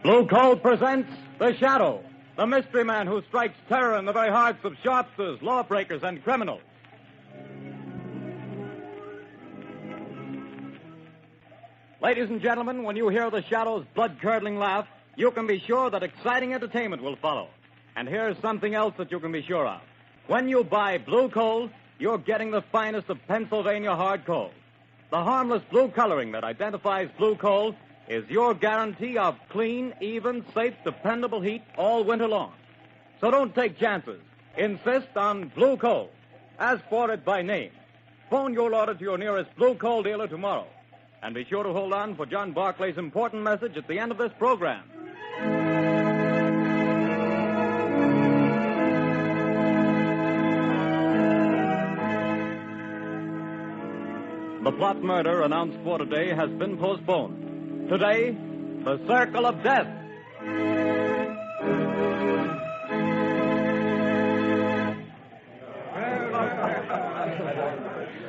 Blue Coal presents The Shadow, the mystery man who strikes terror in the very hearts of shopsters, lawbreakers, and criminals. Ladies and gentlemen, when you hear The Shadow's blood-curdling laugh, you can be sure that exciting entertainment will follow. And here's something else that you can be sure of. When you buy Blue Coal, you're getting the finest of Pennsylvania hard coal. The harmless blue coloring that identifies Blue Coal is your guarantee of clean, even, safe, dependable heat all winter long. So don't take chances. Insist on Blue Coal. Ask for it by name. Phone your order to your nearest Blue Coal dealer tomorrow. And be sure to hold on for John Barclay's important message at the end of this program. The plot murder announced for today has been postponed. Today, the Circle of Death.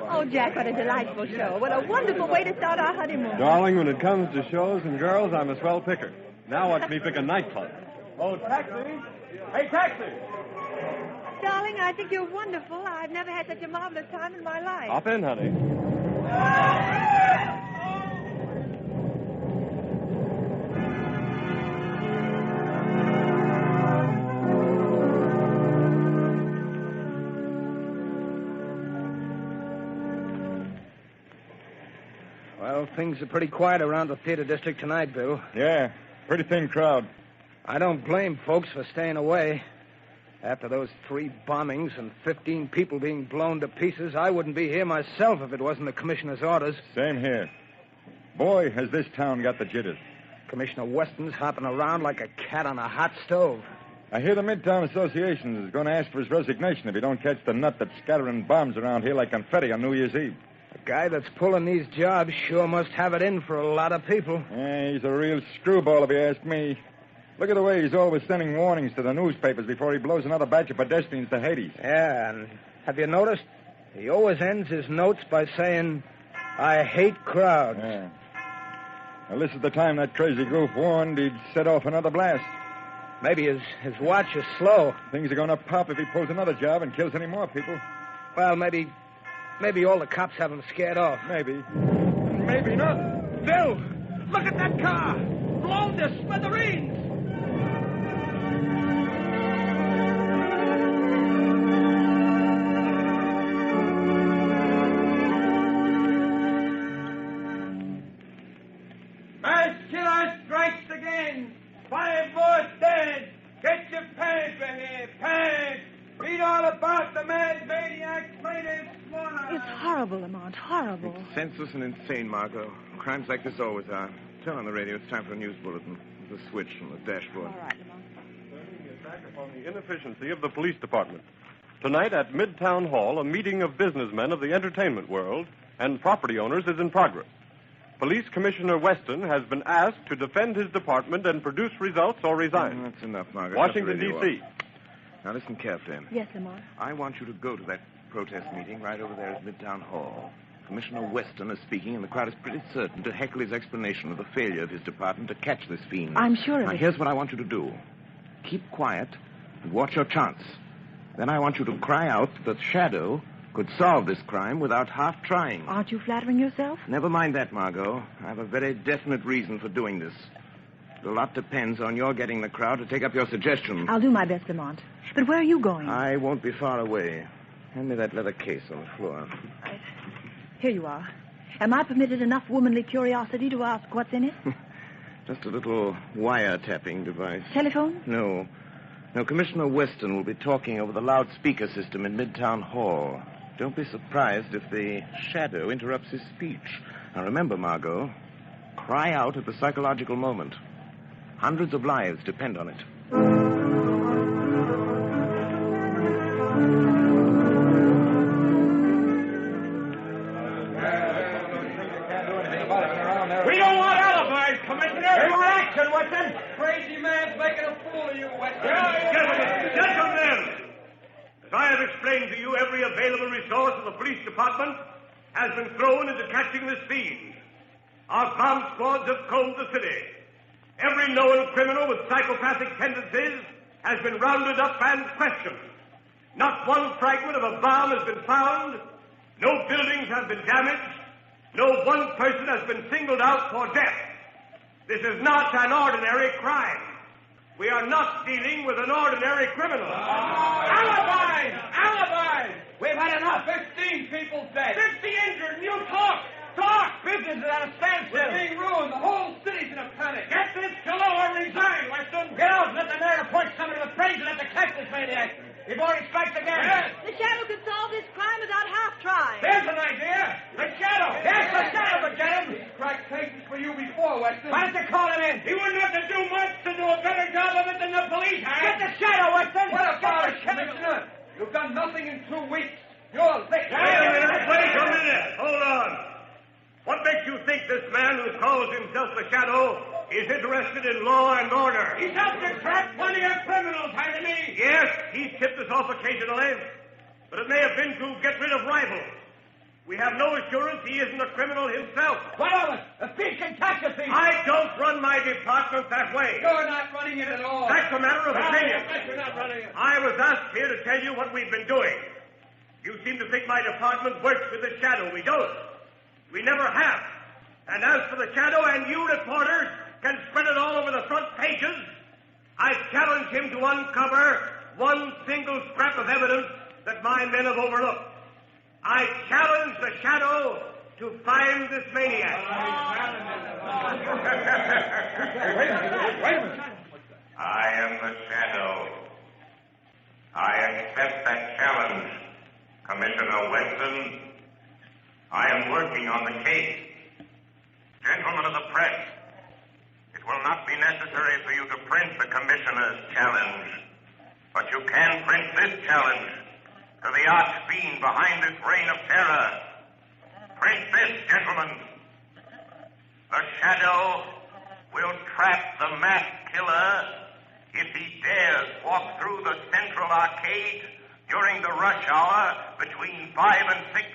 Oh, Jack, what a delightful show. What a wonderful way to start our honeymoon. Darling, when it comes to shows and girls, I'm a swell picker. Now watch me pick a nightclub. Oh, taxi! Hey, taxi! Darling, I think you're wonderful. I've never had such a marvelous time in my life. Hop in, honey. Well, things are pretty quiet around the theater district tonight, Bill. Yeah, pretty thin crowd. I don't blame folks for staying away. After those 3 bombings and 15 people being blown to pieces, I wouldn't be here myself if it wasn't the commissioner's orders. Same here. Boy, has this town got the jitters. Commissioner Weston's hopping around like a cat on a hot stove. I hear the Midtown Association is going to ask for his resignation if he don't catch the nut that's scattering bombs around here like confetti on New Year's Eve. The guy that's pulling these jobs sure must have it in for a lot of people. Yeah, he's a real screwball if you ask me. Look at the way he's always sending warnings to the newspapers before he blows another batch of pedestrians to Hades. Yeah, and have you noticed? He always ends his notes by saying, I hate crowds. Yeah. Well, this is the time that crazy goof warned he'd set off another blast. Maybe his watch is slow. Things are going to pop if he pulls another job and kills any more people. Well, maybe all the cops have him scared off. Maybe. Maybe not. Bill, look at that car. Blown to smithereens. Mass killer strikes again. 5 more dead. Get your pants in here, pants. Read all about the mad maniacs later this morning. It's horrible, Lamont, horrible. It's senseless and insane, Margot. Crimes like this always are. Turn on the radio. It's time for a news bulletin. There's a switch on the dashboard. All right, Lamont. Turning the attack upon the inefficiency of the police department. Tonight at Midtown Hall, a meeting of businessmen of the entertainment world and property owners is in progress. Police Commissioner Weston has been asked to defend his department and produce results or resign. That's enough, Margot. Washington, Shut the D.C. radio off. Now listen carefully. Yes, Lamont. I want you to go to that protest meeting right over there at Midtown Hall. Commissioner Weston is speaking, and the crowd is pretty certain to heckle his explanation of the failure of his department to catch this fiend. I'm sure of Now, it. here's what I want you to do. Keep quiet and watch your chance. Then I want you to cry out that Shadow could solve this crime without half trying. Aren't you flattering yourself? Never mind that, Margot. I have a very definite reason for doing this. A lot depends on your getting the crowd to take up your suggestion. I'll do my best, Lamont. But where are you going? I won't be far away. Hand me that leather case on the floor. Right. Here you are. Am I permitted enough womanly curiosity to ask what's in it? Just a little wiretapping device. Telephone? No. No, Commissioner Weston will be talking over the loudspeaker system in Midtown Hall. Don't be surprised if the Shadow interrupts his speech. Now remember, Margot, cry out at the psychological moment. Hundreds of lives depend on it. We don't want alibis, Commissioner. We want action, Weston. Crazy man's making a fool of you, Weston. Gentlemen, as I explained to you, every available resource of the police department has been thrown into catching this fiend. Our bomb squads have combed the city. Every known criminal with psychopathic tendencies has been rounded up and questioned. Not one fragment of a bomb has been found. No buildings have been damaged. No one person has been singled out for death. This is not an ordinary crime. We are not dealing with an ordinary criminal. Alibis! Alibis! We've had enough. 15 people dead. 50 injured, and you talk! Talk! Business is at a standstill. We're being ruined. The whole city's in a panic. Get this fellow or resign, Weston. Get out and let the mayor appoint somebody with brains enough to catch this maniac. Before he strikes again. Yes. The Shadow could solve this crime without half trying. There's an idea. The Shadow. Yes, the Shadow could get him. He's cracked cases for you before, Weston. Why don't you call him in? He wouldn't have to do much to do a better job of it than the police has. Get the Shadow, Weston. What about it, Commissioner? You've done nothing in 2 weeks. You're licked. Wait a minute. Hold on. What makes you think this man who calls himself the Shadow is interested in law and order? He's helped to trap plenty of criminals, hasn't he? Yes, he's tipped us off occasionally, but it may have been to get rid of rivals. We have no assurance he isn't a criminal himself. What of it? A thief can catch a thief. I don't run my department that way. You're not running it at all. That's a matter of opinion. You're not running it. I was asked here to tell you what we've been doing. You seem to think my department works with the Shadow. We don't. We never have. And as for the Shadow, and you reporters can spread it all over the front pages, I challenge him to uncover one single scrap of evidence that my men have overlooked. I challenge the Shadow to find this maniac. Wait a minute. I am the Shadow. I accept that challenge, Commissioner Weston. I am working on the case. Gentlemen of the press, it will not be necessary for you to print the Commissioner's challenge, but you can print this challenge to the arch-fiend behind this reign of terror. Print this, gentlemen. The Shadow will trap the mass killer if he dares walk through the Central Arcade during the rush hour between 5 and 6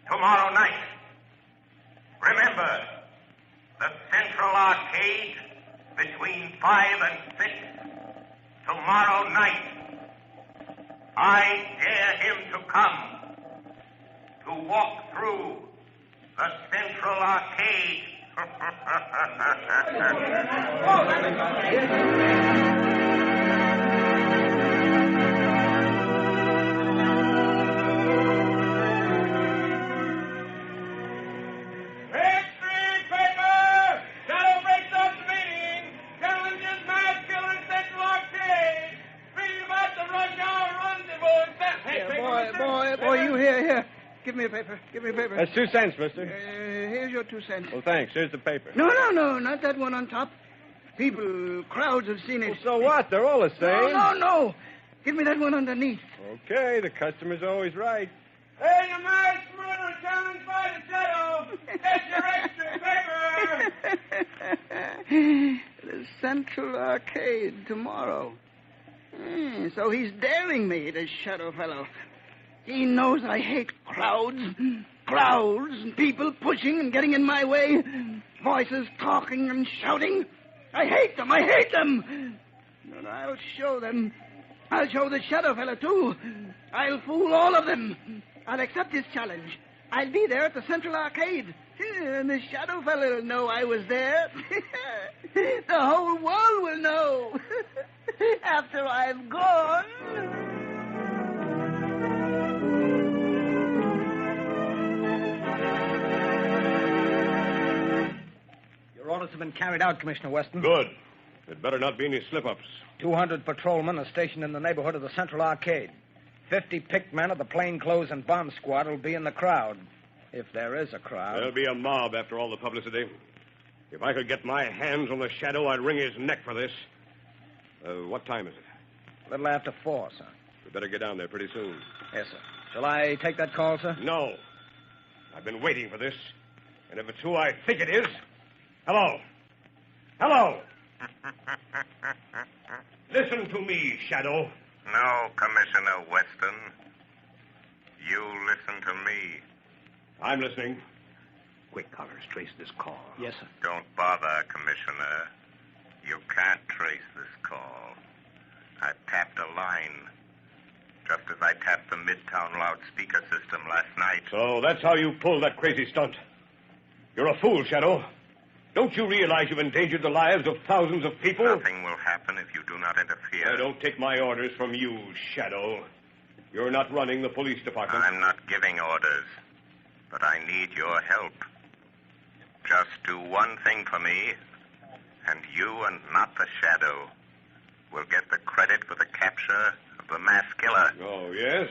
tomorrow night. Remember, the Central Arcade between 5 and 6 tomorrow night. I dare him to come to walk through the Central Arcade. Give me a paper. Give me a paper. That's 2 cents, mister. Here's your 2 cents. Well, thanks. Here's the paper. No, not that one on top. People, crowds have seen it. Well, so what? They're all the same. No. Give me that one underneath. Okay, the customer's always right. Hey, the mass murder challenged by the Shadow. Get your extra paper. The Central Arcade tomorrow. So he's daring me, this Shadow fellow. He knows I hate crowds, and people pushing and getting in my way, voices talking and shouting. I hate them. But I'll show them. I'll show the Shadow fella, too. I'll fool all of them. I'll accept his challenge. I'll be there at the Central Arcade. And the Shadow fella will know I was there. The whole world will know. After I've gone. Your orders have been carried out, Commissioner Weston. Good. There'd better not be any slip-ups. 200 patrolmen are stationed in the neighborhood of the Central Arcade. 50 picked men of the plainclothes and bomb squad will be in the crowd. If there is a crowd. There'll be a mob after all the publicity. If I could get my hands on the Shadow, I'd wring his neck for this. What time is it? A little after 4, sir. We better get down there pretty soon. Yes, sir. Shall I take that call, sir? No. I've been waiting for this. And if it's who I think it is... Hello. Listen to me, Shadow. No, Commissioner Weston. You listen to me. I'm listening. Quick, Collars, trace this call. Yes, sir. Don't bother, Commissioner. You can't trace this call. I tapped a line, just as I tapped the Midtown loudspeaker system last night. So that's how you pulled that crazy stunt. You're a fool, Shadow. Don't you realize you've endangered the lives of thousands of people? Nothing will happen if you do not interfere. I don't take my orders from you, Shadow. You're not running the police department. I'm not giving orders, but I need your help. Just do one thing for me, and you and not the Shadow will get the credit for the capture of the mass killer. Oh, yes?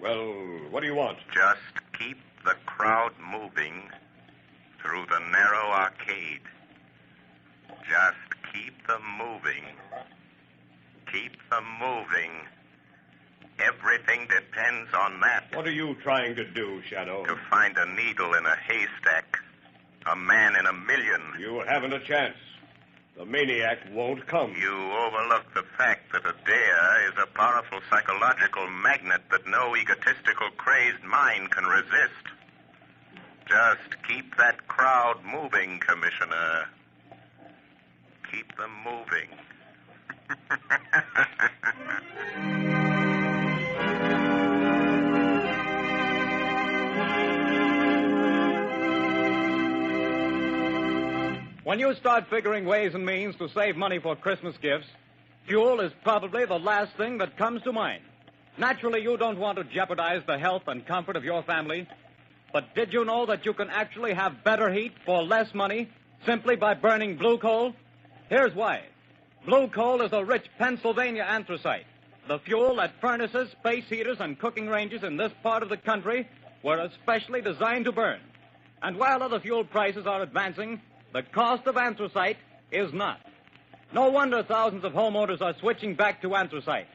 Well, what do you want? Just keep the crowd moving through the narrow arcade. Just keep them moving. Keep them moving. Everything depends on that. What are you trying to do, Shadow? To find a needle in a haystack. A man in a million. You haven't a chance. The maniac won't come. You overlook the fact that a dare is a powerful psychological magnet that no egotistical, crazed mind can resist. Just keep that crowd moving, Commissioner. Keep them moving. When you start figuring ways and means to save money for Christmas gifts, fuel is probably the last thing that comes to mind. Naturally, you don't want to jeopardize the health and comfort of your family. But did you know that you can actually have better heat for less money simply by burning blue coal? Here's why. Blue coal is a rich Pennsylvania anthracite, the fuel that furnaces, space heaters, and cooking ranges in this part of the country were especially designed to burn. And while other fuel prices are advancing, the cost of anthracite is not. No wonder thousands of homeowners are switching back to anthracite.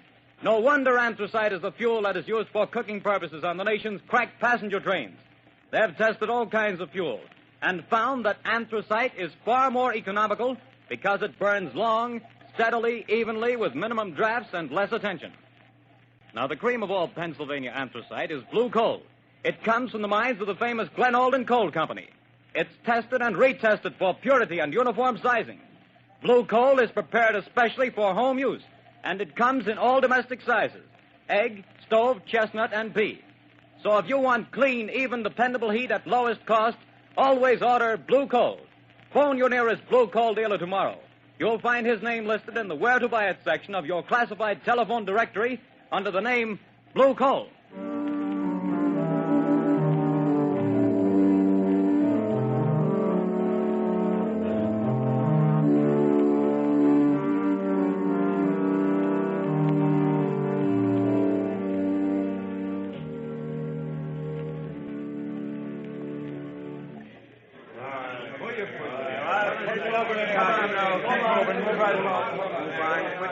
No wonder anthracite is the fuel that is used for cooking purposes on the nation's crack passenger trains. They've tested all kinds of fuel and found that anthracite is far more economical because it burns long, steadily, evenly, with minimum drafts and less attention. Now, the cream of all Pennsylvania anthracite is blue coal. It comes from the mines of the famous Glen Alden Coal Company. It's tested and retested for purity and uniform sizing. Blue coal is prepared especially for home use, and it comes in all domestic sizes: egg, stove, chestnut, and pea. So if you want clean, even, dependable heat at lowest cost, always order blue coal. Phone your nearest blue coal dealer tomorrow. You'll find his name listed in the Where to Buy It section of your classified telephone directory under the name Blue Coal.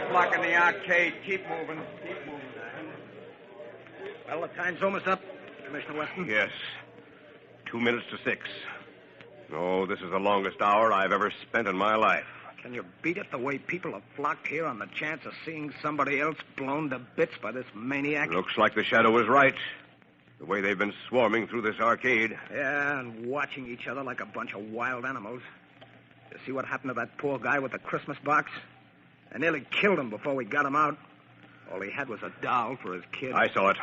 Blocking the arcade. Keep moving. Well, the time's almost up, Commissioner Weston. Yes. 2 minutes to 6. Oh, this is the longest hour I've ever spent in my life. Can you beat it the way people have flocked here on the chance of seeing somebody else blown to bits by this maniac? Looks like the Shadow was right. The way they've been swarming through this arcade. Yeah, and watching each other like a bunch of wild animals. You see what happened to that poor guy with the Christmas box? I nearly killed him before we got him out. All he had was a doll for his kid. I saw it.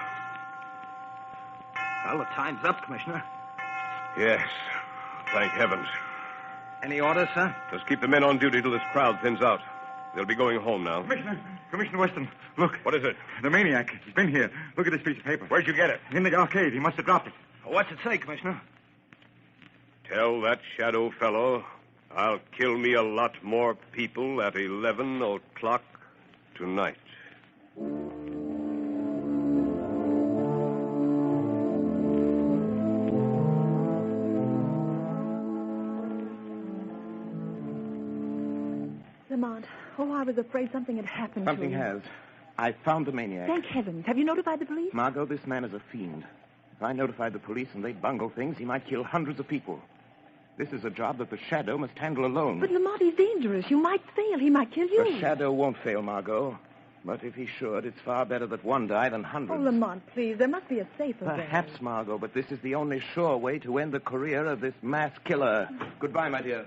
Well, the time's up, Commissioner. Yes. Thank heavens. Any orders, sir? Just keep the men on duty till this crowd thins out. They'll be going home now. Commissioner Weston, look. What is it? The maniac. He's been here. Look at this piece of paper. Where'd you get it? In the arcade. He must have dropped it. What's it say, Commissioner? Tell that Shadow fellow I'll kill me a lot more people at 11 o'clock tonight. Lamont, I was afraid something had happened Something to him. has. I found the maniac. Thank heavens. Have you notified the police? Margot, this man is a fiend. If I notified the police and they bungle things, he might kill hundreds of people. This is a job that the Shadow must handle alone. But Lamont, he's dangerous. You might fail. He might kill you. The Shadow won't fail, Margot. But if he should, it's far better that one die than hundreds. Oh, Lamont, please. There must be a safer way. Perhaps, Margot, but this is the only sure way to end the career of this mass killer. Goodbye, my dear.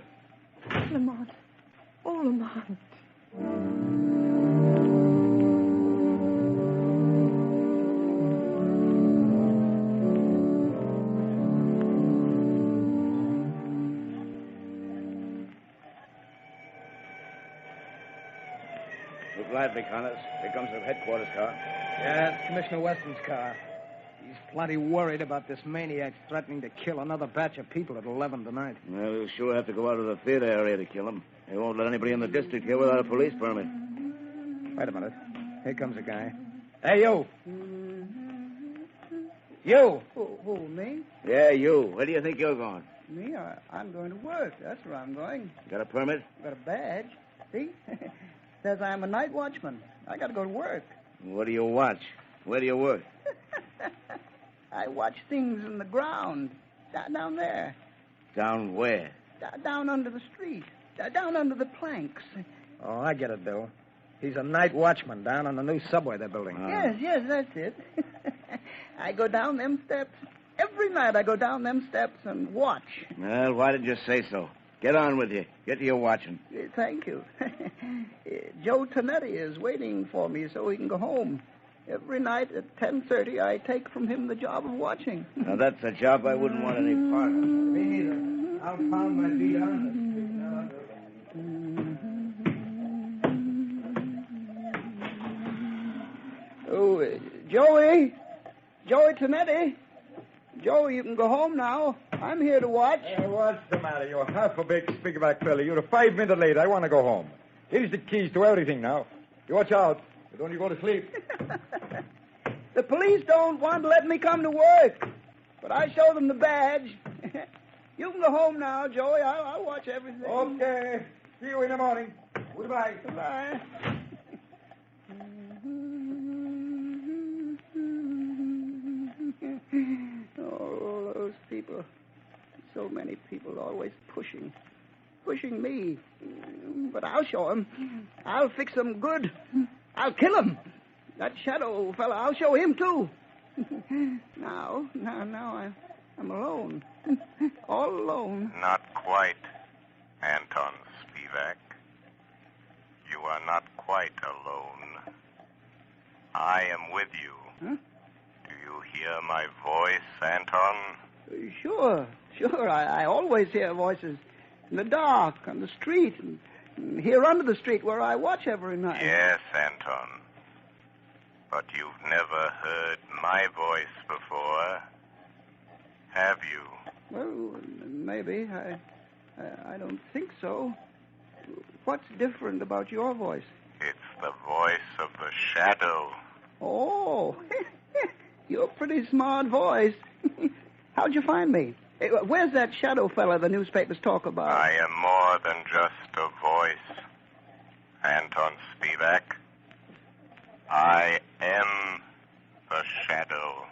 Lamont. Oh, Lamont. Look lively, Connors. Here comes the headquarters car. Yeah, it's Commissioner Weston's car. He's plenty worried about this maniac threatening to kill another batch of people at 11 tonight. Well, he'll sure have to go out of the theater area to kill him. They won't let anybody in the district here without a police permit. Wait a minute. Here comes a guy. Hey, you! You! Who, me? Yeah, you. Where do you think you're going? Me? I'm going to work. That's where I'm going. Got a permit? Got a badge. See? Says I'm a night watchman. I got to go to work. What do you watch? Where do you work? I watch things in the ground. Down there. Down where? Down under the street. Down under the planks. Oh, I get it, Bill. He's a night watchman down on the new subway they're building. Yes, that's it. I go down them steps. Every night I go down them steps and watch. Well, why did you say so? Get on with you. Get to your watching. Thank you. Joe Tonetti is waiting for me so he can go home. Every night at 10:30, I take from him the job of watching. Now, that's a job I wouldn't want any part of. Me neither. I'll pound my feet on Oh, Joey Tonetti. Joe, you can go home now. I'm here to watch. What's the matter? You're half a big speakerback fella. You're 5 minutes late. I want to go home. Here's the keys to everything now. You watch out. You don't you go to sleep. The police don't want to let me come to work, but I show them the badge. You can go home now, Joey. I'll watch everything. Okay. See you in the morning. Goodbye. Goodbye. Oh, those people. So many people always pushing me. But I'll show them. I'll fix them good. I'll kill him. That shadow fella, I'll show him, too. Now I'm alone. All alone. Not quite, Anton Spivak. You are not quite alone. I am with you. Huh? Do you hear my voice, Anton? Sure. I always hear voices in the dark, on the street, and here under the street where I watch every night. Yes, Anton. But you've never heard my voice before, have you? Well, maybe. I don't think so. What's different about your voice? It's the voice of the shadow. Oh, you're a pretty smart voice. How'd you find me? Where's that shadow fella the newspapers talk about? I am more than just a voice, Anton Spivak. I am the shadow.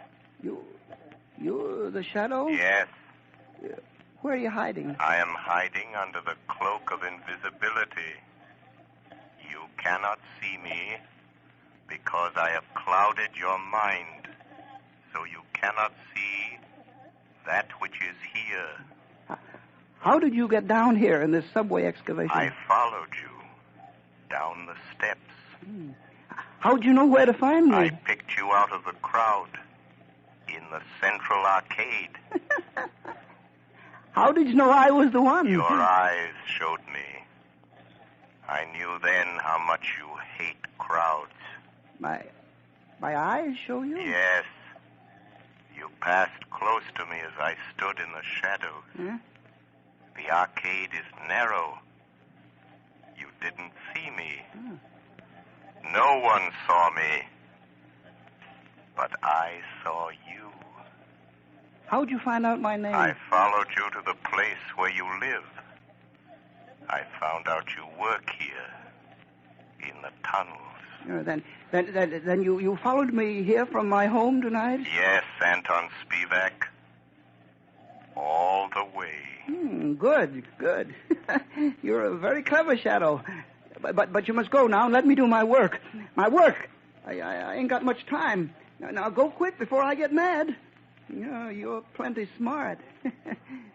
You're the shadow? Yes. Where are you hiding? I am hiding under the cloak of invisibility. You cannot see me because I have clouded your mind, so you cannot see that which is here. How did you get down here in this subway excavation? I followed you down the steps. How'd you know where to find me? I picked you out of the crowd in the Central Arcade. How did you know I was the one? Your eyes showed me. I knew then how much you hate crowds. My eyes show you? Yes. You passed close to me as I stood in the shadows. Huh? The arcade is narrow. You didn't see me. No one saw me. But I saw you. How'd you find out my name? I followed you to the place where you live. I found out you work here, in the tunnels. Then you followed me here from my home tonight? Yes, Anton Spivak. All the way. Good. You're a very clever shadow. But you must go now and let me do my work. My work. I ain't got much time. Now go quick before I get mad. You're plenty smart.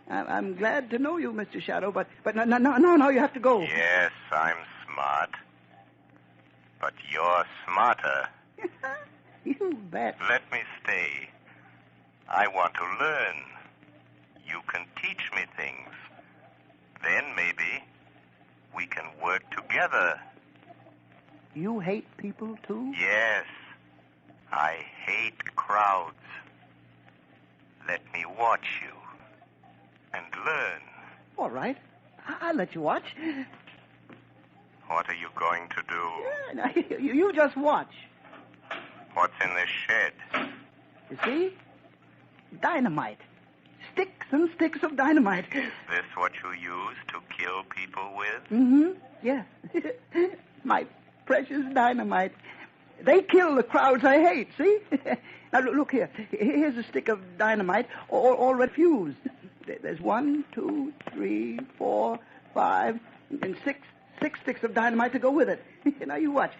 I'm glad to know you, Mr. Shadow, but no, you have to go. Yes, I'm smart. But you're smarter. You bet. Let me stay. I want to learn. You can teach me things. Then maybe we can work together. You hate people, too? Yes. I hate crowds. Let me watch you and learn. All right. I'll let you watch. What are you going to do? Yeah, you just watch. What's in this shed? You see? Dynamite. Sticks and sticks of dynamite. Is this what you use to kill people with? Mm-hmm. Yes. My precious dynamite. They kill the crowds I hate, see? Now, look here. Here's a stick of dynamite, all refused. There's 1, 2, 3, 4, 5, and 6 sticks of dynamite to go with it. Now, you watch.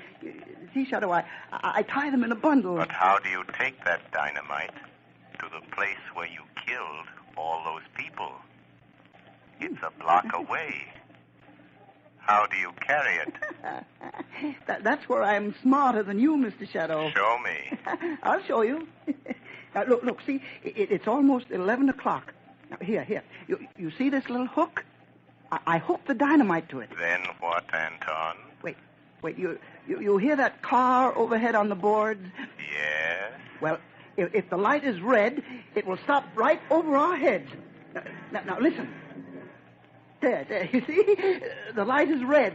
See, Shadow, I tie them in a bundle. But how do you take that dynamite to the place where you killed all those people? It's a block away. How do you carry it? That's where I'm smarter than you, Mr. Shadow. Show me. I'll show you. Now, look, see, it's almost 11 o'clock. Now, here. You see this little hook? I hook the dynamite to it. Then what, Anton? Wait, you hear that car overhead on the boards? Yes. Well, if the light is red, it will stop right over our heads. Now listen. There, you see? The light is red.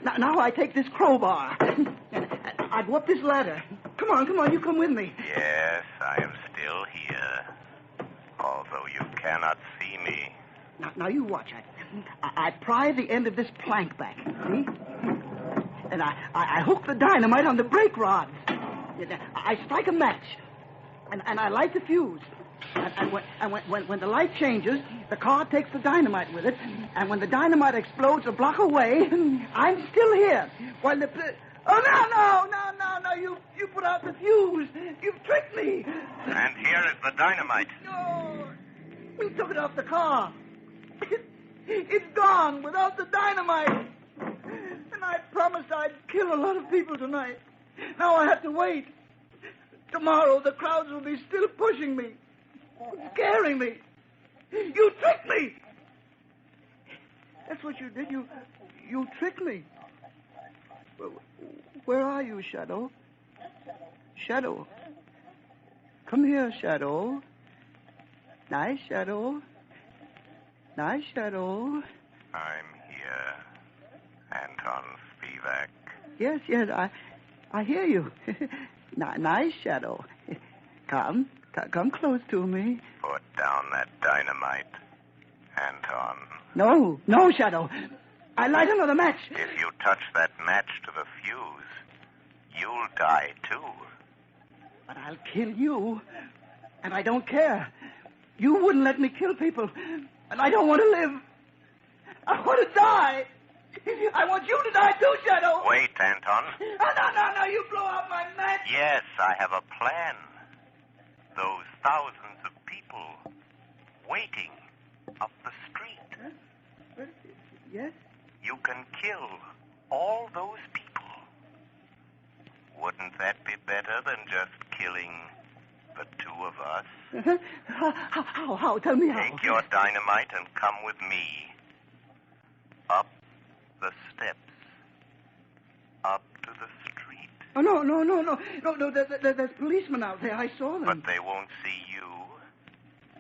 Now I take this crowbar. And I go up this ladder. Come on, you come with me. Yes, I am still here. Although you cannot see me. Now you watch. I pry the end of this plank back, see? And I hook the dynamite on the brake rods. I strike a match. And I light the fuse. And when the light changes, the car takes the dynamite with it. And when the dynamite explodes a block away, I'm still here. While the... Oh, no, you put out the fuse. You've tricked me. And here is the dynamite. No, we took it off the car. It's gone without the dynamite. And I promised I'd kill a lot of people tonight. Now I have to wait. Tomorrow the crowds will be still pushing me. Scaring me. You tricked me. That's what you did. You tricked me. Where are you, Shadow? Shadow. Come here, Shadow. Nice, Shadow. Nice, Shadow. I'm here. Anton Spivak. Yes, I hear you. Nice, Shadow. Come close to me. Put down that dynamite, Anton. No, Shadow. I light another match. If you touch that match to the fuse, you'll die, too. But I'll kill you. And I don't care. You wouldn't let me kill people. And I don't want to live. I want to die. I want you to die, too, Shadow. Wait, Anton. No, you blow out my match. Yes, I have a plan. Those thousands of people waiting up the street. Huh? Yes? You can kill all those people. Wouldn't that be better than just killing the two of us? How? Tell me how. Take your dynamite and come with me. Up the steps. Up to the street. Oh, no. There's policemen out there. I saw them. But they won't see you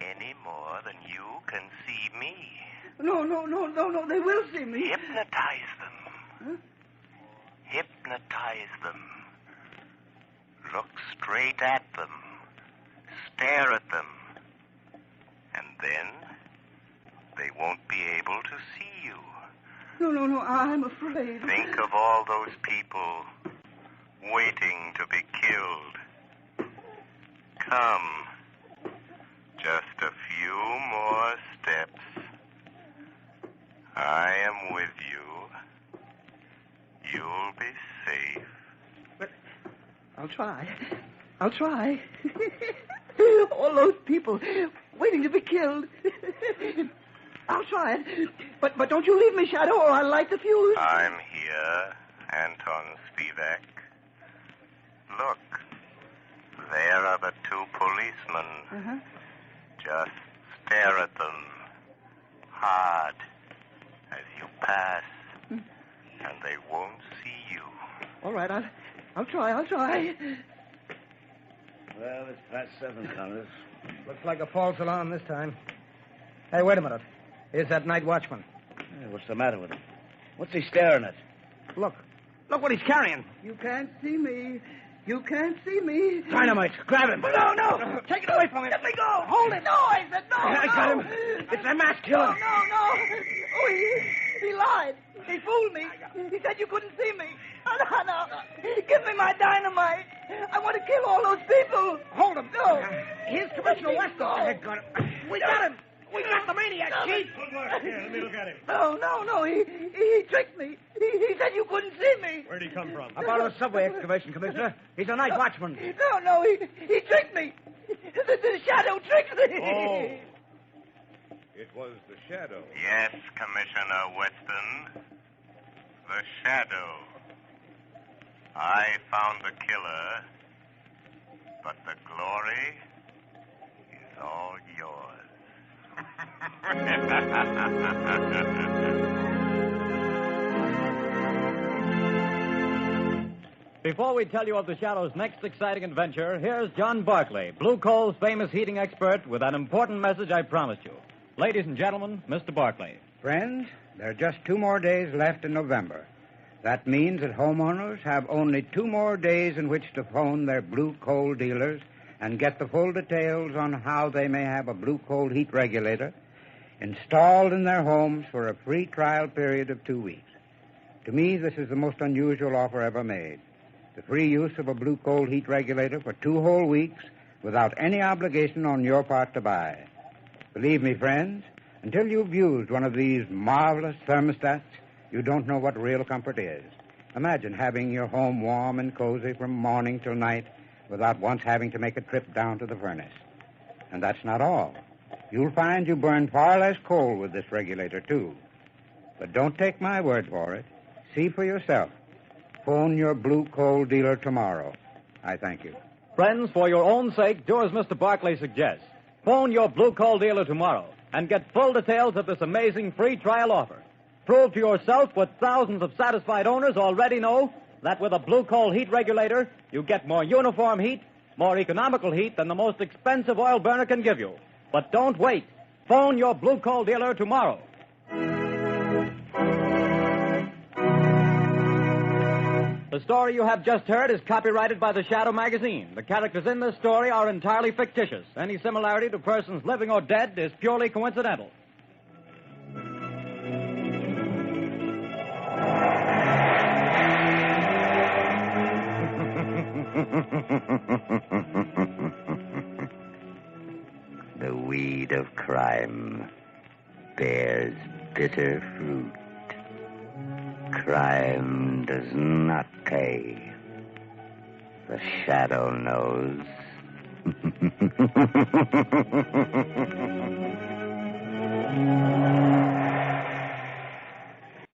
any more than you can see me. No. They will see me. Hypnotize them. Huh? Hypnotize them. Look straight at them. Stare at them. And then they won't be able to see you. No, I'm afraid. Think of all those people waiting to be killed. Come. Just a few more steps. I am with you. You'll be safe. But I'll try. I'll try. All those people waiting to be killed. I'll try it. But don't you leave me, Shadow, or I'll light the fuse. I'm here, Anton Spivak. Look, there are the two policemen. Uh-huh. Just stare at them hard as you pass, and they won't see you. All right, I'll try. Well, it's past 7, Connors. Looks like a false alarm this time. Hey, wait a minute. Here's that night watchman. Hey, what's the matter with him? What's he staring at? Look. Look what he's carrying. You can't see me. You can't see me. Dynamite. Grab him. No. Take it away from him. Let me go. Hold it. No, I said no. I got him. It's a mass killer. No. Oh, he lied. He fooled me. He said you couldn't see me. No. Give me my dynamite. I want to kill all those people. Hold him. No. Here's Commissioner Weston. I got him. We got him. We got the maniac, Chief. Here, let me look at him. No. He tricked me. He said you couldn't see me. Where'd he come from? Up out of the subway excavation, Commissioner. He's a night watchman. No, he tricked me. The shadow tricked me. Oh. It was the shadow. Yes, Commissioner Weston. The Shadow. I found the killer, but the glory is all yours. Before we tell you of the Shadow's next exciting adventure, here's John Barclay, Blue Coal's famous heating expert, with an important message I promised you. Ladies and gentlemen, Mr. Barclay. Friends, there are just 2 more days left in November. That means that homeowners have only 2 more days in which to phone their Blue Coal dealers and get the full details on how they may have a Blue Coal heat regulator installed in their homes for a free trial period of 2 weeks. To me, this is the most unusual offer ever made. The free use of a Blue Coal heat regulator for 2 whole weeks without any obligation on your part to buy. Believe me, friends, until you've used one of these marvelous thermostats, you don't know what real comfort is. Imagine having your home warm and cozy from morning till night without once having to make a trip down to the furnace. And that's not all. You'll find you burn far less coal with this regulator, too. But don't take my word for it. See for yourself. Phone your Blue Coal dealer tomorrow. I thank you. Friends, for your own sake, do as Mr. Barclay suggests. Phone your Blue Coal dealer tomorrow and get full details of this amazing free trial offer. Prove to yourself what thousands of satisfied owners already know, that with a Blue Coal heat regulator, you get more uniform heat, more economical heat than the most expensive oil burner can give you. But don't wait. Phone your Blue Coal dealer tomorrow. The story you have just heard is copyrighted by the Shadow magazine. The characters in this story are entirely fictitious. Any similarity to persons living or dead is purely coincidental. The weed of crime bears bitter fruit. Crime does not pay. The Shadow knows.